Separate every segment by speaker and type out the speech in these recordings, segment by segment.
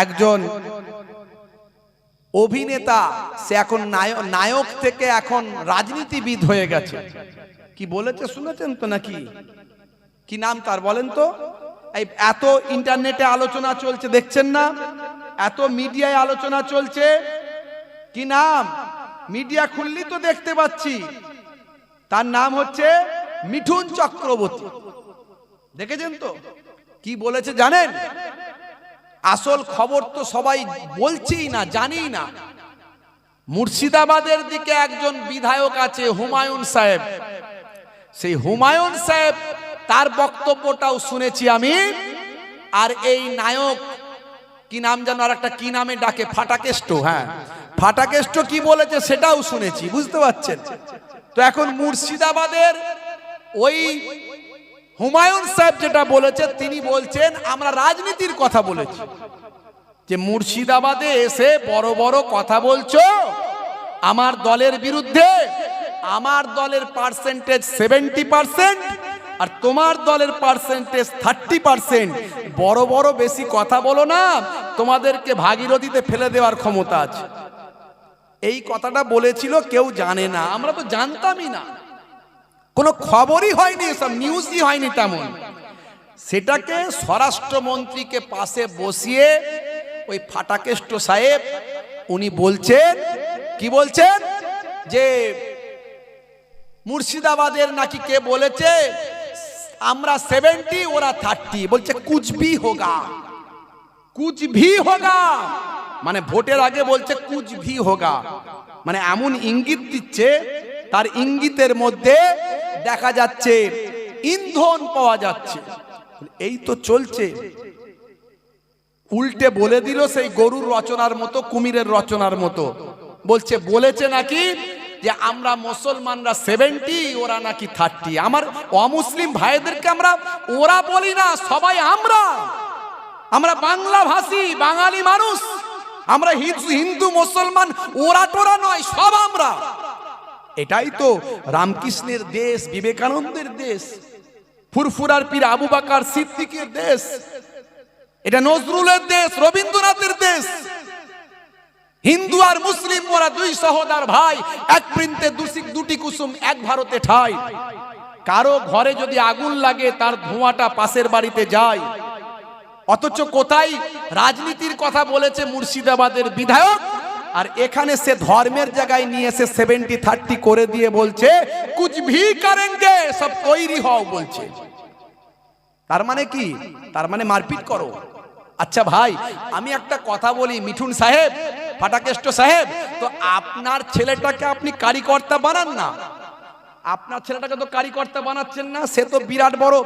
Speaker 1: একজন অভিনেতা, সে এখন নায়ক থেকে এখন রাজনীতিবিদ হয়ে গেছে। কি বলেছে শুনেছেন তো নাকি? কি নাম তার বলেন তো? এই এত ইন্টারনেটে আলোচনা চলছে, দেখছেন না? এত মিডিয়ায় আলোচনা চলছে, কি নাম? মিডিয়া খুললি তো দেখতে পাচ্ছি। তার নাম হচ্ছে মিঠুন চক্রবর্তী। দেখেছেন তো কি বলেছে জানেন? আসল খবর তো সবাই বলছেই না, জানি না। মুর্শিদাবাদের দিকে একজন বিধায়ক আছে হুমায়ুন সাহেব, সেই হুমায়ুন সাহেব তার বক্তব্যটাও শুনেছি আমি। আর এই নায়ক কি নাম জানো, আর একটা কি নামে ডাকে, ফাটাকেষ্ট, হ্যাঁ ফাটাকেষ্ট কি বলেছে সেটাও শুনেছি, বুঝতে পারছেন তো? এখন মুর্শিদাবাদের ওই হুমায়ুন সাহেব যেটা বলেছে, তিনি বলছেন আমরা রাজনীতির কথা বলেছি, যে মুর্শিদাবাদে এসে বড় বড় কথা বলছো আমার দলের বিরুদ্ধে। আমার দলের পার্সেন্টেজ 70% আর তোমার দলের পার্সেন্টেজ 30%। বড় বড় বেশি কথা বলো না, তোমাদেরকে ভাগীরথীতে ফেলে দেওয়ার ক্ষমতা আছে। এই কথাটা বলেছিল, কেউ জানে না, আমরা তো জানতামই না, কোনো খবরই হয়নি, সব নিউজই হয়নি তেমন। সেটাকে স্বরাষ্ট্রমন্ত্রীকে পাশে বসিয়ে ওই ফাটাকেষ্ট সাহেব উনি বলছেন, কি বলছেন, যে মুর্শিদাবাদের নাকি কে বলেছে আমরা 70 ওরা 30, বলছে কুছ ভি হোগা, কুছ ভি হোগা, মানে ভোটের আগে বলছে কুছ ভি হোগা, মানে এমন ইঙ্গিত দিচ্ছে, তার ইঙ্গিতের মধ্যে দেখা যাচ্ছে ইন্ধন পাওয়া যাচ্ছে। এই তো চলছে। উল্টে বলে দিল সেই গরুর রচনার মতো, কুমিরের রচনার মতো, বলছে বলেছে নাকি যে আমরা মুসলমানরা 70 ওরা নাকি 30। আমার অমুসলিম ভাইদেরকে আমরা ওরা বলি না, সবাই আমরা বাংলা ভাষী বাঙালি মানুষ, আমরা হিন্দু মুসলমান ওরা টোরা নয়, সব আমরা। এটাই তো রামকৃষ্ণের দেশ, বিবেকানন্দের দেশ, ফুরফুরার পীর আবু বকর সিদ্দিকের দেশ, এটা নজরুলের দেশ, রবীন্দ্রনাথের দেশ। হিন্দু আর মুসলিম ওরা দুই সহোদর ভাই, এক বৃন্তে দুটি কুসুম এক ভারতে ঠাই। কারো ঘরে যদি আগুন লাগে তার ধোঁয়াটা পাশের বাড়িতে যায়। অথচ কোথায় রাজনীতির কথা বলেছে মুর্শিদাবাদের বিধায়ক, আর এখানে সে ধর্মের জায়গায় নিয়ে এসে 70-30 করে দিয়ে বলছে কুছ ভি করেঙ্গে, সব তৈরি হও বলছে। তার মানে কি? তার মানে মারপিট করো। আচ্ছা ভাই, আমি একটা কথা বলি, মিঠুন সাহেব, ফাটাকেষ্ট সাহেব, তো আপনার ছেলেটাকে আপনি কারিকর্তা বানান না। আপনার ছেলেটাকে তো কারিকর্তা বানাচ্ছেন না, সে তো বিরাট বড়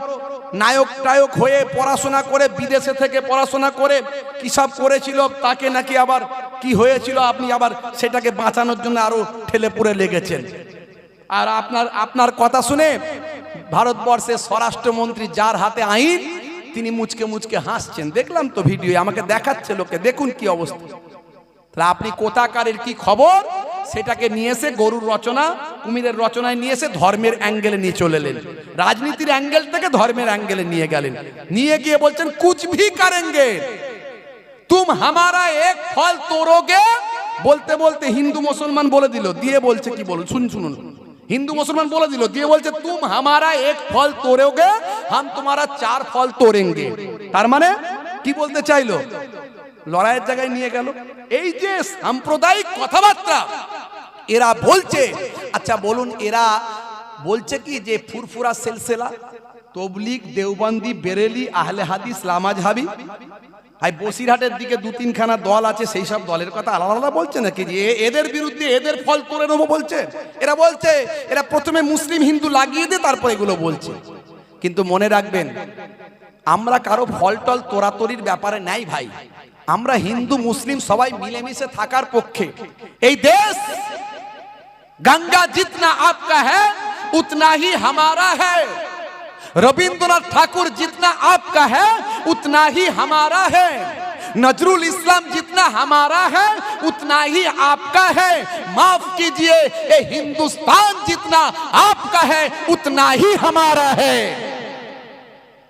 Speaker 1: নায়ক টায়ক হয়ে পড়াশোনা করে, বিদেশে থেকে পড়াশোনা করে কি সব করেছিল, তাকে নাকি আবার কি হয়েছিল, আপনি আবার সেটাকে বাঁচানোর জন্য আরো ঠেলে পুরে লেগেছেন। আর আপনার কথা শুনে ভারতবর্ষের স্বরাষ্ট্রমন্ত্রী, যার হাতে আইন, তিনি মুচকে মুচকে হাসছেন, দেখলাম তো ভিডিও, আমাকে দেখাচ্ছে লোকে, দেখুন কি অবস্থা। তাহলে আপনি কোথাকারের কি খবর, সেটাকে নিয়ে এসে গরুর রচনা, কুমিরের রচনায় নিয়ে এসে ধর্মের অ্যাঙ্গেলে নিয়ে চলে এলেন, রাজনীতির অ্যাঙ্গেল থেকে ধর্মের অ্যাঙ্গেলে নিয়ে গেলেন। নিয়ে গিয়ে বলছেন কুছ ভি করেঙ্গে, তুম হামারা এক ফল তোড়োগে। বলতে বলতে হিন্দু মুসলমান বলে দিল, দিয়ে বলছে কি বলুন, শুনুন, হিন্দু মুসলমান বলে দিল, দিয়ে বলছে তুম হামারা এক ফল তোড়োগে, হাম তোমারা 4 ফল তোড়েঙ্গে। তার মানে কি বলতে চাইলো? লড়াইয়ের জায়গায় নিয়ে গেল। এই যে সাম্প্রদায়িক কথাবার্তা এরা বলছে। আচ্ছা বলুন, এরা বলছে কি যে ফুরফুরা সিলসিলা, তবলিগ, দেওবন্দি, বেরেলি, আহলে হাদিস, লামাজহাবি, আর বসিরহাটের দিকে 2-3 খানা দল আছে, সেই সব দলের কথা আলাদা আলাদা বলছে নাকি যে এদের বিরুদ্ধে এদের ফল করে নেবো বলছে? এরা বলছে এরা প্রথমে মুসলিম হিন্দু লাগিয়ে দিয়ে তারপর এগুলো বলছে। কিন্তু মনে রাখবেন, আমরা কারো ফল টল তোরাতরির ব্যাপারে নাই ভাই। আমরা হিন্দু মুসলিম সবাই মিলেমিশে থাকার পক্ষে। এই দেশ গঙ্গা जितना आपका है उतना ही हमारा है, रविंद्रनाथ ठाकुर जितना आपका है उतना ही हमारा है, नजरुल इस्लाम जितना हमारा है उतना ही आपका है, माफ कीजिए ये हिंदुस्तान जितना आपका है उतना ही हमारा है।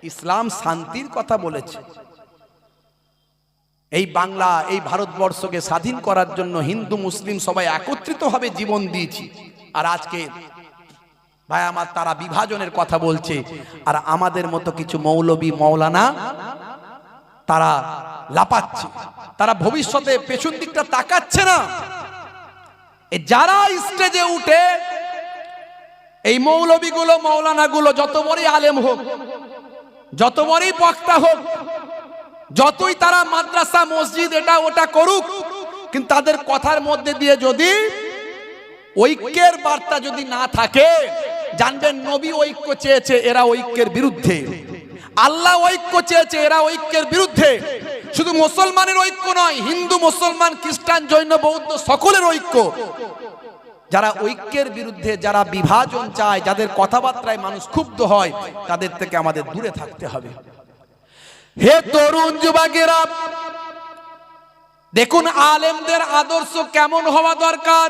Speaker 1: इस्लाम शांतिर कथा बोलेছে। এই বাংলা, এই ভারতবর্ষকে স্বাধীন করার জন্য হিন্দু মুসলিম সবাই একত্রিতভাবে জীবন দিয়েছি। আর আজকে ভাই আমার তারা বিভাজনের কথা বলছে, আর আমাদের মতো কিছু মৌলবী মৌলানা তারা লাপাচ্ছে, তারা ভবিষ্যতে পেছন দিকটা তাকাচ্ছে না। যারা স্টেজে উঠে এই মৌলবীগুলো মৌলানাগুলো যত বড়ই আলেম হোক, যত বড়ই বক্তা হোক, যতই তারা মাদ্রাসা মসজিদ এটা ওটা করুক, কিন্তু তাদের কথার মধ্যে দিয়ে যদি ঐক্যের বার্তা যদি না থাকে, জানবেন নবী ঐক্য চেয়েছে, এরা ঐক্যের বিরুদ্ধে। আল্লাহ ঐক্য চেয়েছে, এরা ঐক্যের বিরুদ্ধে। শুধু মুসলমানের ঐক্য নয়, হিন্দু মুসলমান খ্রিস্টান জৈন বৌদ্ধ সকলের ঐক্য। যারা ঐক্যের বিরুদ্ধে, যারা বিভাজন চায়, যাদের কথাবার্তায় মানুষ ক্ষুব্ধ হয়, তাদের থেকে আমাদের দূরে থাকতে হবে। হে তরুণ যুবকেরা, দেখুন আলেমদের আদর্শ কেমন হওয়া দরকার।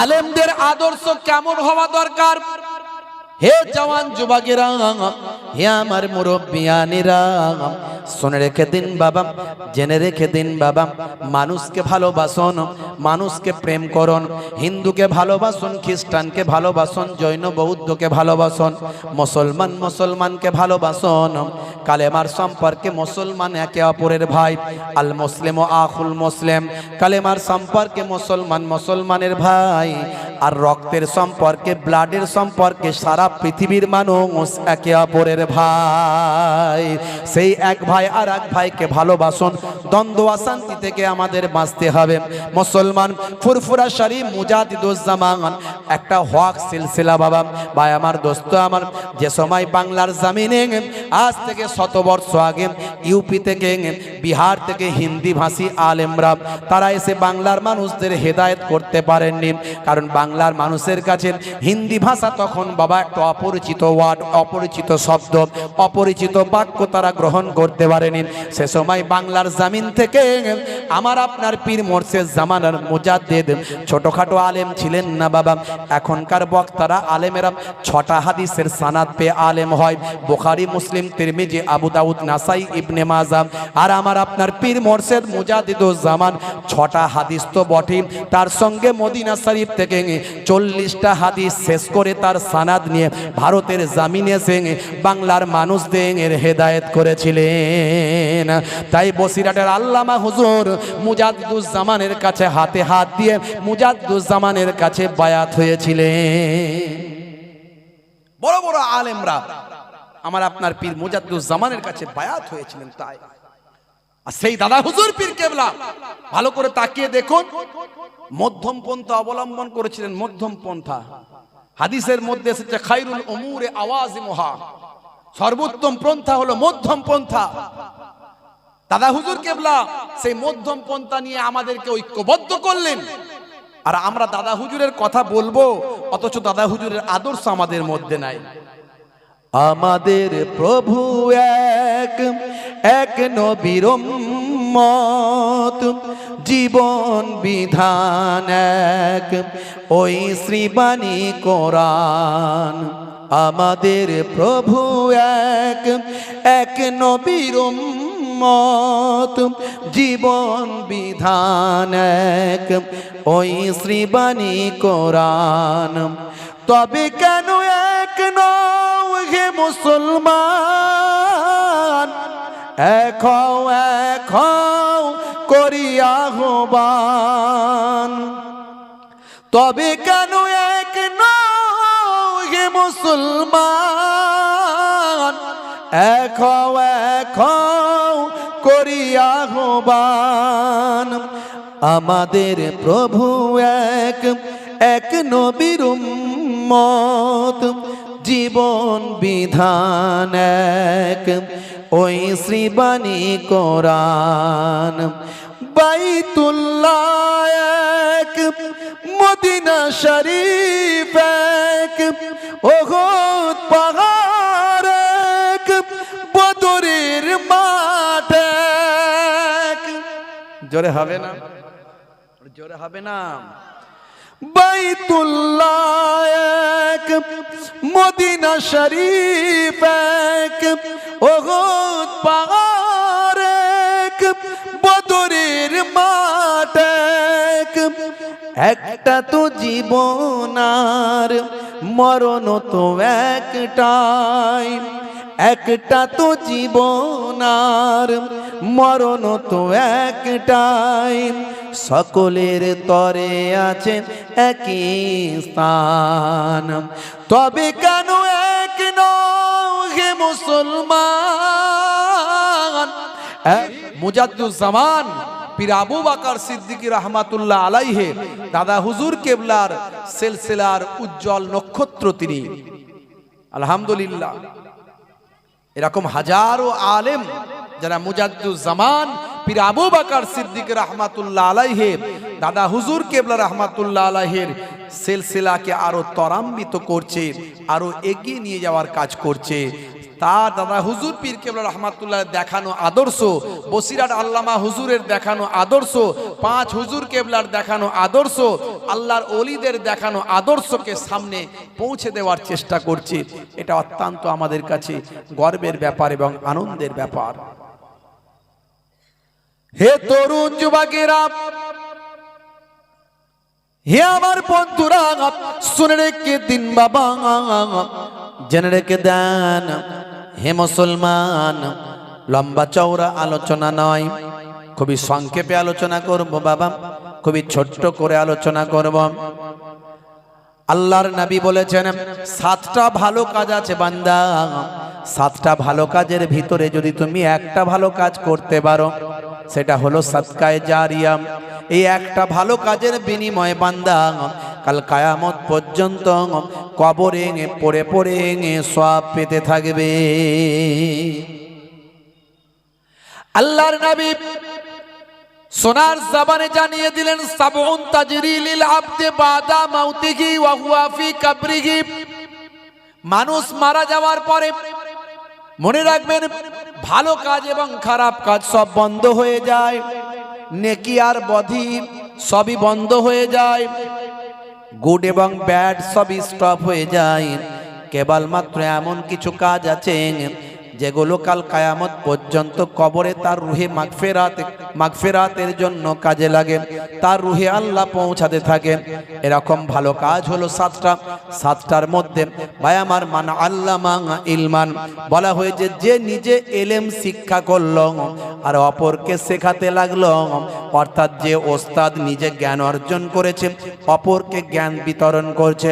Speaker 1: আলেমদের আদর্শ কেমন হওয়া দরকার। হে জওয়ান যুবকেরা, হে আমার মুরব্বিয়ানেরা, শুনে রেখে দিন বাবা, জেনে রেখে দিন বাবা, মানুষকে ভালোবাসুন, মানুষকে প্রেম করুন, হিন্দুকে ভালোবাসুন, খ্রিস্টানকে ভালোবাসুন, জৈন বৌদ্ধকে ভালোবাসুন, মুসলমান মুসলমানকে ভালোবাসুন। কালেমার সম্পর্কে মুসলমান একে অপরের ভাই, আল মুসলিম ও আখুল মুসলিম। কালেমার সম্পর্কে মুসলমান মুসলমানের ভাই, আর রক্তের সম্পর্কে, ব্লাডের সম্পর্কে সারা পৃথিবীর মানুষ একে অপরের ভাই। সেই এক ভাই আর এক ভাইকে ভালোবাসুন। দ্বন্দ্ব অশান্তি থেকে আমাদের বাঁচতে হবে। মুসলমান ফুরফুরা শরীফ মুজাদ্দিদুজ্জামান একটা হক সিলসিলা বাবা। ভাই আমার, দোস্ত আমার, যে সময় বাংলার জমিনে আজ থেকে 100 বর্ষ আগে ইউপি থেকে, বিহার থেকে হিন্দি ভাষী আলেমরা তারা এসে বাংলার মানুষদের হেদায়েত করতে পারেননি, কারণ বাংলার মানুষের কাছে হিন্দি ভাষা তখন বাবা একটা অপরিচিত ওয়ার্ড, অপরিচিত শব্দ, অপরিচিত বাক্য তারা গ্রহণ করতে পারেনি। সে সময় বাংলার জমিন থেকে আমার আপনার পীর মোর্শেদ জামানার মুজাদ্দিদ ছোটখাটো আলেম ছিলেন না বাবা। এখনকার বক্তারা আলেমেরা 6টা হাদিসের সানাদ পেয়ে আলেম হয়। বুখারী, মুসলিম, তিরমিজি, আবু দাউদ, নাসাই, ইবনে মাজাহ। আর আমার আপনার পীর মোর্শেদ মুজাদ্দিদুজ্জামান 6টা হাদিস তো বটে, তার সঙ্গে মদিনা শরীফ থেকে 40টা হাদিস শেষ করে তার সানাদ নিয়ে ভারতের জামিনে এসে বাংলার মানুষদের হেদায়েত করেছিলেন। তাই বসিরহাটের আল্লামা হুজুর মুজাদ্দিদুজ্জামানের কাছে হাতে হাত দিয়ে মুজাদ্দিদুজ্জামানের কাছে বায়াত হয়েছিলেন। বড় বড় আলেমরা আমার আপনার পীর মুজাদ্দিদুজ্জামানের কাছে বায়াত হয়েছিলেন। তাই আর সেই দাদা হুজুর পীর কেবলা ভালো করে তাকিয়ে দেখুন, মধ্যম পন্থা অবলম্বন করেছিলেন। মধ্যম পন্থা হাদিসের মধ্যে এসেছে খায়রুল উমুরে আওয়াজিমুহা, সর্বোত্তম পন্থা হলো মধ্যম পন্থা। দাদা হুজুর কেবলা সেই মধ্যম পন্থা নিয়ে আমাদেরকে ঐক্যবদ্ধ করলেন। আর আমরা দাদা হুজুরের কথা বলবো, অথচ দাদা হুজুরের আদর্শ আমাদের মধ্যে নাই। আমাদের প্রভু এক, এক নবীর উম্মত, জীবন বিধান এক, ওই শ্রীবাণী কোরআন। আমাদের প্রভু এক, এক নবীর উম্মত, জীবন বিধান এক, ওই শ্রীবাণী কোরআন। তবে কেন এক নও হে মুসলমান, এক হও এক হও করিয়া আহ্বান। তবে কেন এক নও হে মুসলমান, এক হও এক হও করিয়া আহ্বান। আমাদের প্রভু এক, এক নবীর উম্মত, জীবন বিধান এক, ওই শ্রীবাণী কোরআন। বাইতুল্লাহ এক, মদিনা শরীফ এক, উহুদ পাহাড় এক, বদরের মাঠ এক। জোরে হবে না? জোরে হবে না? বাইতুল্লাহ এক, মদিনা শরীফ এক, উহুদ পাহাড় এক, বদরের মাঠ এক। একটা তো জীবন আর মরণ তো একটাই, একটা তো জীবন আর মরণ তো একটাই। সকলের তরে আছে একই স্থান, তবে কেন এক নও হে মুসলমান? মুজাদ্দুজ্জামান পীর আবু বকর সিদ্দিকী রহমাতুল্লাহ আলাইহি দাদা হুজুর কেবলার সিলসিলার উজ্জ্বল নক্ষত্র তিনি। আলহামদুলিল্লাহ, এরকম হাজারো আলেম যারা মুজাদ্দুজ্জামান পীর আবু বকর সিদ্দিকী রহমাতুল্লাহ আলাইহি দাদা হুজুর কেবলা রহমাতুল্লাহ আলাইহির সিলসিলাকে আরো ত্বরান্বিত করছে, আরো এগিয়ে নিয়ে যাওয়ার কাজ করছে। তার দাদা হুজুর পীর কেবলা রহমাতুল্লাহ দেখানো আদর্শ, বসিরাট আল্লামা হুজুরের দেখানো আদর্শ, পাঁচ হুজুর কেবলার দেখানো আদর্শ, আল্লাহর ওলিদের দেখানো আদর্শকে সামনে পৌঁছে দেওয়ার চেষ্টা করছে। এটা অত্যন্ত আমাদের কাছে গর্বের ব্যাপার এবং আনন্দের ব্যাপার। হে তরুণ যুবকেরা, হে আমার বন্ধুরা, শুনে রেখে দিন বাবা, জেনে রেখে দেন হে মুসলমান। লম্বা চওড়া আলোচনা নয়, খুবই সংক্ষেপে আলোচনা করব বাবা, খুবই ছোট্ট করে আলোচনা করব। আল্লাহর নবী বলেছেন 7টা ভালো কাজ আছে বান্দা, 7টা ভালো কাজের ভিতরে যদি তুমি একটা ভালো কাজ করতে পারো, সেটা হলো সাদকায়ে জারিয়া। এই একটা ভালো কাজের বিনিময়ে বান্দা কাল কিয়ামত পর্যন্ত কবরে পড়ে পড়ে সওয়াব পেতে থাকবে। আল্লাহর নবী সোনার জবানে জানিয়ে দিলেন, সাবউন তাজরি লিল আবদি বাদা মাউতিহি ওয়া হুয়া ফি কবরিহি। মানুষ মারা যাওয়ার পরে মনে রাখবেন ভালো কাজ এবং খারাপ কাজ সব বন্ধ হয়ে যায়, নেকি আর বদি সবই বন্ধ হয়ে যায়, গুড এবং ব্যাড সবই স্টপ হয়ে যায়। কেবলমাত্র এমন কিছু কাজ আছে যেগুলো কাল কিয়ামত পর্যন্ত কবরে তার রুহে মাগফিরাতের জন্য কাজে লাগে, তার রুহে আল্লাহ পৌঁছাতে থাকে। এরকম ভালো কাজ হলো 7টা। 7টার মধ্যে ভাই আমার মান আল্লামা ইলমান বলা হয়েছে, যে নিজে এলেম শিক্ষা করলো আর অপরকে শেখাতে লাগলো, অর্থাৎ যে ওস্তাদ নিজে জ্ঞান অর্জন করেছে অপরকে জ্ঞান বিতরণ করছে।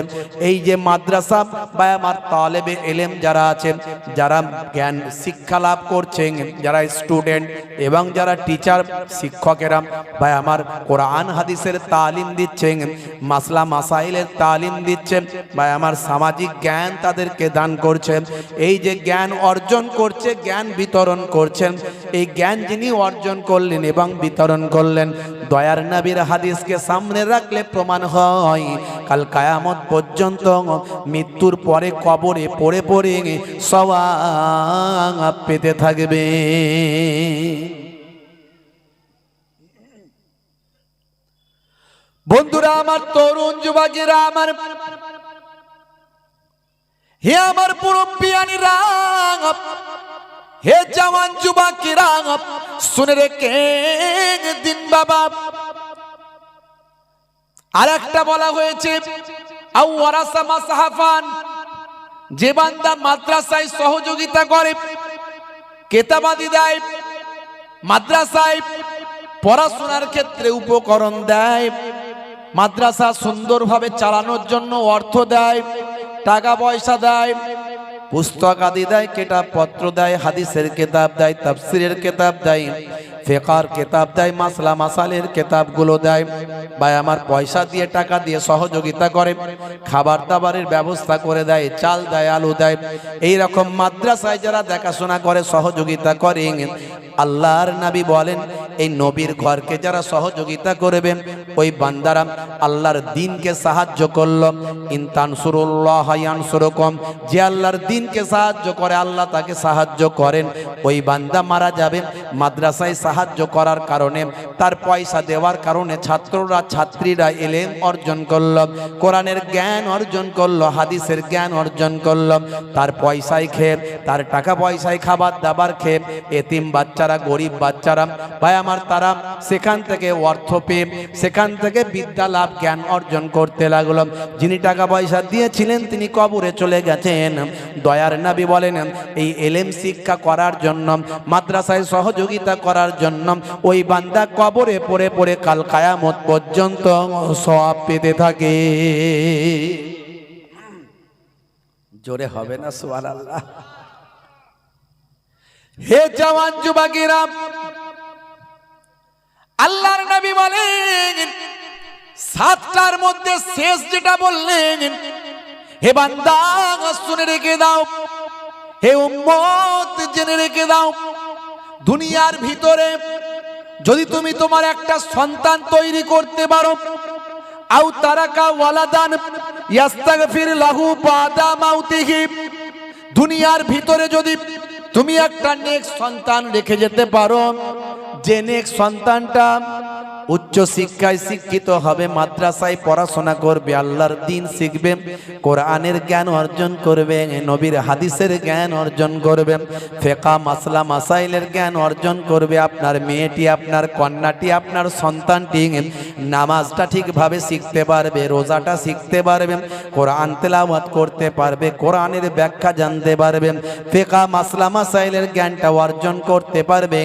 Speaker 1: এই যে মাদ্রাসা বা আমার তালেবে এলেম যারা আছে, যারা জ্ঞান শিক্ষা লাভ করছেন, যারা স্টুডেন্ট এবং যারা টিচার শিক্ষকেরা ভাই আমার কোরআন হাদিসের তালিম দিচ্ছেন, মাসলা মাসাইলের তালিম দিচ্ছেন, ভাই আমার সামাজিক জ্ঞান তাদেরকে দান করছেন। এই যে জ্ঞান অর্জন করছে, জ্ঞান বিতরণ করছেন, এই জ্ঞান যিনি অর্জন করলেন এবং বিতরণ করলেন, দয়ার নবীর হাদিসকে সামনে রাখলে প্রমাণ হয় কাল কিয়ামত পর্যন্ত মৃত্যুর পরে কবরে পড়ে পড়ে সওয়াব পেতে থাকবে। বন্ধুরা আমার, তরুণ যুবকেরা আমার, হে আমার মুরব্বিয়ানিরা, হে জওয়ান যুবকেরা, শুনে রেখে দিন বাবা। আর একটা বলা হয়েছে আও ওয়ারাসা মাসহাফান, যে বান্দা মাদ্রাসায় সহযোগিতা করে, কেতাবাদি দেয়, মাদ্রাসায় পড়াশোনার ক্ষেত্রে উপকরণ দেয়, মাদ্রাসা সুন্দরভাবে চালানোর জন্য অর্থ দেয়, টাকা পয়সা দেয়, পুস্তক আদি দেয়, কিতাবপত্র দেয়, হাদিসের কিতাব দেয়, তাফসিরের কিতাব দেয়, ফিকহের কিতাব দেয়, মাসলা মাসাইলের কিতাবগুলো দেয়, ভাই আমার পয়সা দিয়ে টাকা দিয়ে সহযোগিতা করে, খাবার দাবারের ব্যবস্থা করে দেয়, চাল দেয়, আলু দেয়। এই রকম মাদ্রাসায় যারা দেখাশোনা করে, সহযোগিতা করে, আল্লাহর নবী বলেন এই নবীর ঘরকে যারা সহযোগিতা করবেন ওই বান্দারা আল্লাহর দ্বীনকে সাহায্য করলো। ইন তানসুরুল্লাহ ইয়ানসুরকুম, যে আল্লাহর দ্বীনকে সাহায্য করে আল্লাহ তাকে সাহায্য করেন। ওই বান্দা মারা যাবে মাদ্রাসায় সাহায্য করার কারণে, তার পয়সা দেওয়ার কারণে ছাত্ররা ছাত্রীরা ইলম অর্জন করলো, কোরআনের জ্ঞান অর্জন করলো, হাদিসের জ্ঞান অর্জন করলো। তার পয়সায় খেয়ে, তার টাকা পয়সায় খাবার দাবার খেয়ে এতিম বাচ্চারা, গরিব বাচ্চারা ভাই আমার, তারা সেখান থেকে অর্থ পেয়ে সেখান থেকে বিদ্যা লাভ জ্ঞান অর্জন করতে লাগলো। যিনি টাকা পয়সা দিয়েছিলেন তিনি কবরে চলে গেছেন। দয়ার নবী বলেন এই ইলম শিক্ষা করার জন্য, মাদ্রাসায় সহযোগিতা করার জন্য ওই বান্দা কবরে পড়ে পড়ে কাল কিয়ামত পর্যন্ত সওয়াব পেতে থাকে। জোরে হবে না সুবহানাল্লাহ। হে জওয়ান যুবকেরা, আল্লাহর নবী বলেন সাতটার মধ্যে শেষ যেটা বললেন, হে বান্দা শুনে রেখে দাও, হে উম্মত জেনে রেখে দাও, দুনিয়ার ভিতরে যদি তুমি তোমার একটা সন্তান তৈরি করতে পারো, আও তারাকা ওয়ালাদান ইস্তাগফির লাহু বাদা মাউতিহি, দুনিয়ার ভিতরে যদি তুমি একটা নেক সন্তান রেখে যেতে পারো, যে নেক সন্তানটা উচ্চ শিক্ষায় শিক্ষিত হবে, মাদ্রাসায় পড়াশোনা করবে, আল্লাহর দ্বীন শিখবে, কোরআনের জ্ঞান অর্জন করবে, নবীর হাদিসের জ্ঞান অর্জন করবে, ফিকহ মাসলা মাসাইলের জ্ঞান অর্জন করবে, আপনার মেয়েটি, আপনার কন্যাটি, আপনার সন্তানটি নামাজটা ঠিকভাবে শিখতে পারবে, রোজাটা শিখতে পারবে, কোরআন তেলাওয়াত করতে পারবে, কোরআনের ব্যাখ্যা জানতে পারবে, ফিকহ মাসলা মাসাইলের জ্ঞানটা অর্জন করতে পারবে,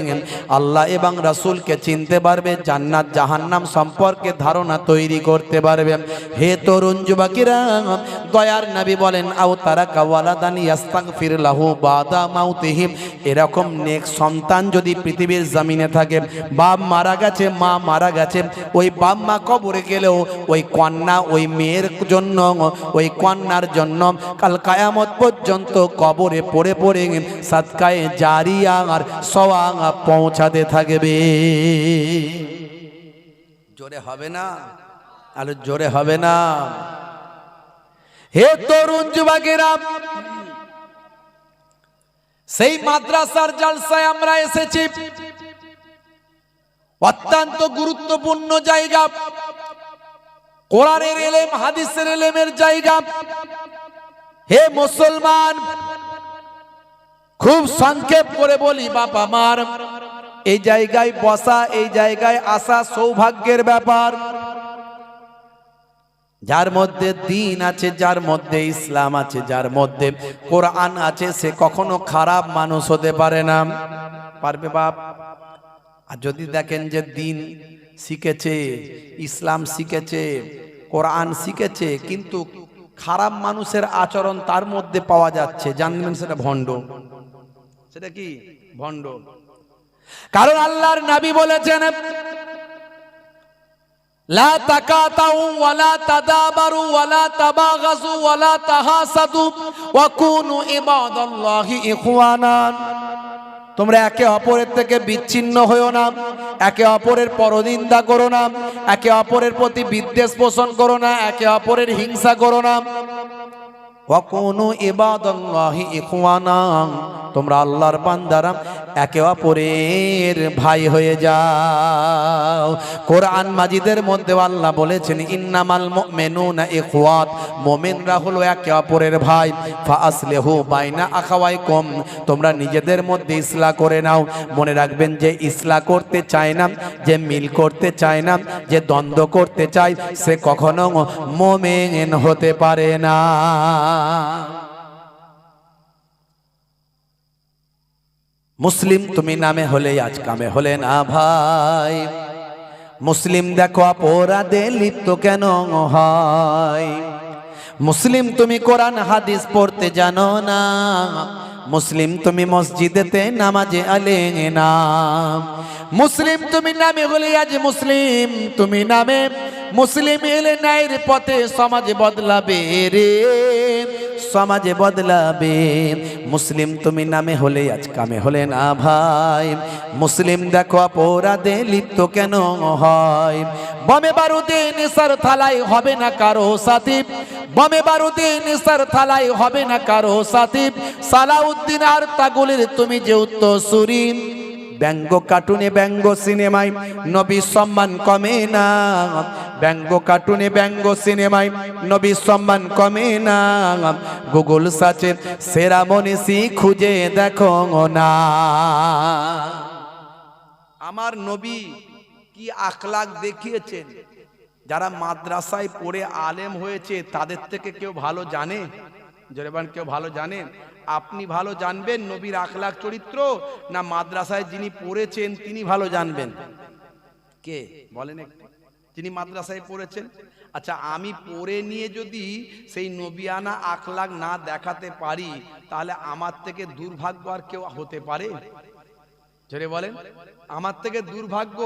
Speaker 1: আল্লাহ এবং রাসূলকে চিনতে পারবে, জান্নাত জাহান্নাম সম্পর্কে ধারণা তৈরি করতে পারবে। হে তরুণ যুবকেরা, দয়ার নবী বলেন আও তারাকা ওয়ালাদান ইস্তাগফির লাহু বাদা মাউতিহি, এরকম নেক সন্তান যদি পৃথিবীর জমিনে থাকে, বাপ মারা গেছে, মা মারা গেছে, ওই বাপ মা কবরে গেলেও ওই কন্যা, ওই মেয়ের জন্য, ওই কন্যার জন্য কাল কিয়ামত পর্যন্ত কবরে পড়ে পড়ে সাদকায়ে জারিয়া আর সওয়াব পৌঁছাতে থাকবে। জোরে হবে না, আলো জোরে হবে না। হে তরুণ যুবকেরা, সেই মাদ্রাসার জলসায় আমরা এসেছি, অত্যন্ত গুরুত্বপূর্ণ জায়গা, কোরআনের ইলম হাদিসের ইলমের জায়গা। হে মুসলমান, খুব সংক্ষেপ করে বলি বাপ আমার, এই জায়গায় বসা, এই জায়গায় আসা সৌভাগ্যের ব্যাপার। যার মধ্যে দ্বীন আছে, যার মধ্যে ইসলাম আছে, যার মধ্যে কোরআন আছে, সে কখনো খারাপ মানুষ হতে পারে না। পারবে বাপ? আর যদি দেখেন যে দ্বীন শিখেছে, ইসলাম শিখেছে, কোরআন শিখেছে, কিন্তু খারাপ মানুষের আচরণ তার মধ্যে পাওয়া যাচ্ছে, জানবেন সেটা ভণ্ড। সেটা কি? ভণ্ড। কারণ আল্লাহর নবী বলেছেন লা তাকাতাউ ওয়ালা তাদাবারু ওয়ালা তাবাগাজু ওয়ালা তাহাসাদু ওয়া কুনু ইবাদাল্লাহি ইখওয়ানা, তোমরা একে অপরের থেকে বিচ্ছিন্ন হইও না, একে অপরের পরনিন্দা করো না, একে অপরের প্রতি বিদ্বেষ পোষণ করো না, একে অপরের হিংসা করো না। ওয়া কুনু ইবাদাল্লাহি ইখওয়ানা, তোমরা আল্লাহর বান্দারা একে অপরের ভাই হয়ে যাও। কোরআন মাজিদের মধ্যে আল্লাহ বলেছেন ইন্নামাল মুমিনুনা ইখওয়াত, মুমিনরা হলো একে অপরের ভাই। ফাআসলিহু বাইনা আখাওয়াইকুম, তোমরা নিজেদের মধ্যে ইসলাহ করে নাও। মনে রাখবেন, যে ইসলাহ করতে চায় না, যে মিল করতে চায় না, যে দ্বন্দ্ব করতে চায়, সে কখনো মুমিন হতে পারে না। মুসলিম তুমি নামে হলে আজ কামে হলে না ভাই। মুসলিম দেখো অপরাধে লিপ্ত কেন হয়। মুসলিম তুমি কোরআন হাদিস পড়তে জানো না। মুসলিম তুমি মসজিদেতে নামাজে আলে না। মুসলিম তুমি নামে হলে আজ মুসলিম তুমি নামে মুসলিম এলে ন্যায়ের পথে সমাজ বদলাবে রে, সমাজে বদলাবে। মুসলিম তুমি নামে হলে আজ কামে হলে না ভাই, মুসলিম দেখো অপরাধে লিপ্ত কেন হয়। বমে বারুদে নেশার থালায় হবে না কারো সাথী, বমে বারুদে নেশার থালায় হবে না কারো সাথী। সালাউদ্দিন আর তাগুলের তুমি যে উত্তরসূরি, ব্যঙ্গ কার্টুনে ব্যঙ্গ সিনেমায় নবীর সম্মান কমে না, ব্যঙ্গ কার্টুনে ব্যঙ্গ সিনেমায় নবীর সম্মান কমে না। গুগল সার্চের সেরা মনীষী খুঁজে দেখো না। আমার নবী কি আখলাক দেখিয়েছেন, যারা মাদ্রাসায় পড়ে আলেম হয়েছে তাদের থেকে কেউ ভালো জানে? জোরেবান কেউ ভালো জানেন? আপনি ভালো জানবেন নবীর আখলাক চরিত্র, না মাদ্রাসায় যিনি পড়েছেন তিনি ভালো জানবেন? কে বলেন একটু, যিনি মাদ্রাসায় পড়েছেন। আচ্ছা, আমি পড়ে নিয়ে যদি সেই নবিয়ানা আখলাক না দেখাতে পারি, তাহলে আমার থেকে দুর্ভাগ্য আর কেউ হতে পারে? জোরে বলেন, আমার থেকে দুর্ভাগ্য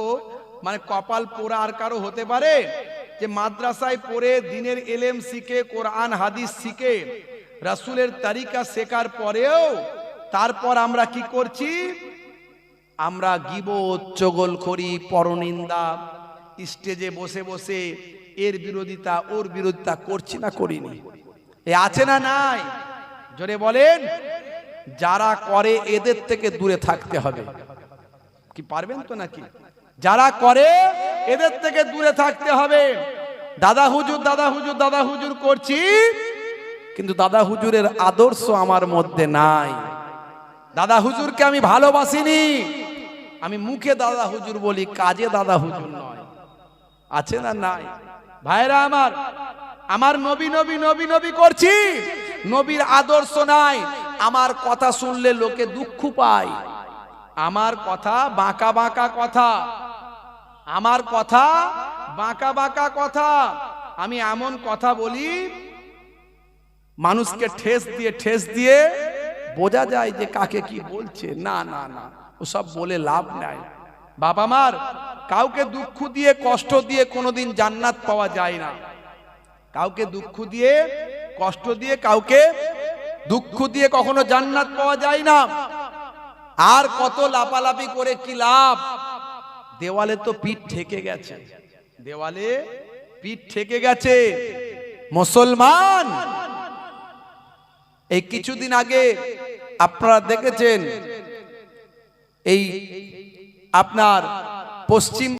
Speaker 1: মানে কপাল পোড়া আর কারো হতে পারে? যে মাদ্রাসায় পড়ে দিনের এলেম শিখে, কোরআন হাদিস শিখে, রাসূলের তরিকা শেখার পরেও তারপর আমরা কি করছি? আমরা গীবত, চগলখড়ি, পরনিন্দা, স্টেজে বসে বসে এর বিরোধিতা ওর বিরোধিতা করছি না করিনি? এ আছে না নাই? জোরে বলেন। যারা করে এদের থেকে দূরে থাকতে হবে। কি পারবেন তো নাকি? যারা করে এদের থেকে দূরে থাকতে হবে। দাদা হুজুর দাদা হুজুর দাদা হুজুর করছি, কিন্তু দাদা হুজুরের আদর্শ আমার মধ্যে নাই। দাদা হুজুরকে আমি ভালোবাসিনি, আমি মুখে দাদা হুজুর বলি, কাজে দাদা হুজুর নয়। আছে না নাই? ভাইরা আমার, আমার নবী নবী নবী নবী করছি, নবীর আদর্শ নাই। আমার কথা শুনলে লোকে দুঃখ পায়, আমার কথা বাঁকা বাঁকা কথা, আমার কথা বাঁকা বাঁকা কথা। আমি এমন কথা বলি মানুষকে ঠেস দিয়ে বোঝা যায় যে কাকে কি বলছে। না না না, ওসব বলে লাভ নাই। বাবা মার কাউকে দুঃখ দিয়ে কষ্ট দিয়ে কোনোদিন জান্নাত পাওয়া যায় না। কাউকে দুঃখ দিয়ে কষ্ট দিয়ে, কাউকে দুঃখ দিয়ে কখনো জান্নাত পাওয়া যায় না। আর কত লাপালাপি করে কি লাভ? দেওয়ালে তো পিঠ ঠেকে গেছে, দেওয়ালে পিঠ ঠেকে গেছে। মুসলমান, এই কিছুদিন আগে আপনারা দেখেছেন, এই আপনার পশ্চিম